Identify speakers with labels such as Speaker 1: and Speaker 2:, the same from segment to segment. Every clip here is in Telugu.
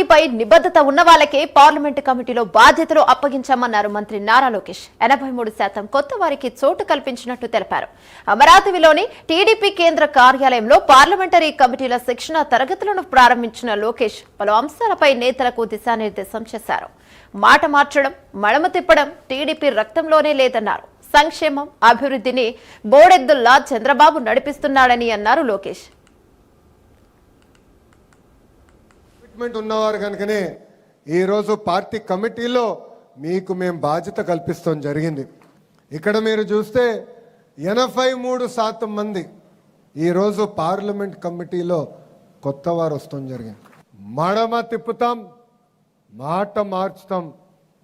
Speaker 1: పార్టీపై నిబద్ధత ఉన్న వాళ్ళకే పార్లమెంటు కమిటీలో బాధ్యతలు అప్పగించామన్నారు మంత్రి నారా లోకేష్. 83% కొత్త వారికి చోటు కల్పించినట్టు తెలిపారు. అమరావతిలోని టీడీపీ కేంద్ర కార్యాలయంలో పార్లమెంటరీ కమిటీల శిక్షణ తరగతులను ప్రారంభించిన లోకేష్ పలు అంశాలపై నేతలకు దిశానిర్దేశం చేశారు. మాట మార్చడం, మడమ తిప్పడం టీడీపీ రక్తంలోనే లేదన్నారు. సంక్షేమం, అభివృద్ధిని బోడెద్దుల్లా చంద్రబాబు నడిపిస్తున్నాడని అన్నారు లోకేష్.
Speaker 2: ఉన్నవారు కనుకనే ఈరోజు పార్టీ కమిటీలో మీకు మేము బాధ్యత కల్పిస్తాం జరిగింది. ఇక్కడ మీరు చూస్తే 83% మంది ఈరోజు పార్లమెంట్ కమిటీలో కొత్త వారు వస్తాం జరిగింది. మడమ తిప్పుతాం, మాట మార్చుతాం,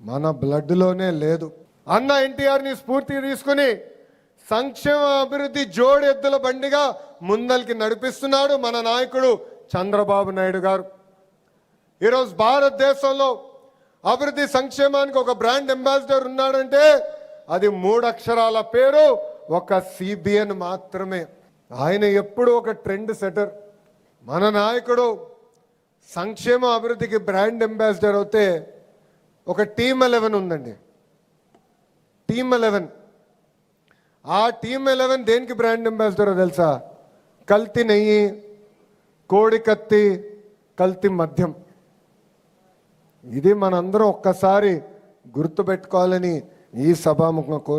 Speaker 2: మన బ్లడ్లోనే లేదు. అన్న ఎన్టీఆర్ని స్ఫూర్తి తీసుకుని సంక్షేమ అభివృద్ధి జోడెద్దుల బండిగా ముందరికి నడిపిస్తున్నాడు మన నాయకుడు చంద్రబాబు నాయుడు గారు. ఈరోజు భారతదేశంలో అభివృద్ధి సంక్షేమానికి ఒక బ్రాండ్ అంబాసిడర్ ఉన్నాడంటే అది 3 అక్షరాల పేరు, ఒక సిబిఎన్ మాత్రమే. ఆయన ఎప్పుడు ఒక ట్రెండ్ సెటర్. మన నాయకుడు సంక్షేమ అభివృద్ధికి బ్రాండ్ అంబాసిడర్ అవుతే ఒక టీమ్ 11 ఉందండి. టీమ్ 11, ఆ టీమ్ 11 దేనికి బ్రాండ్ అంబాసిడర్ తెలుసా? కల్తీ నెయ్యి, కోడి కత్తి, కల్తీ మద్యం. ఇది మనందరం ఒక్కసారి గుర్తుపెట్టుకోవాలని ఈ సభాముఖంగా కోరు.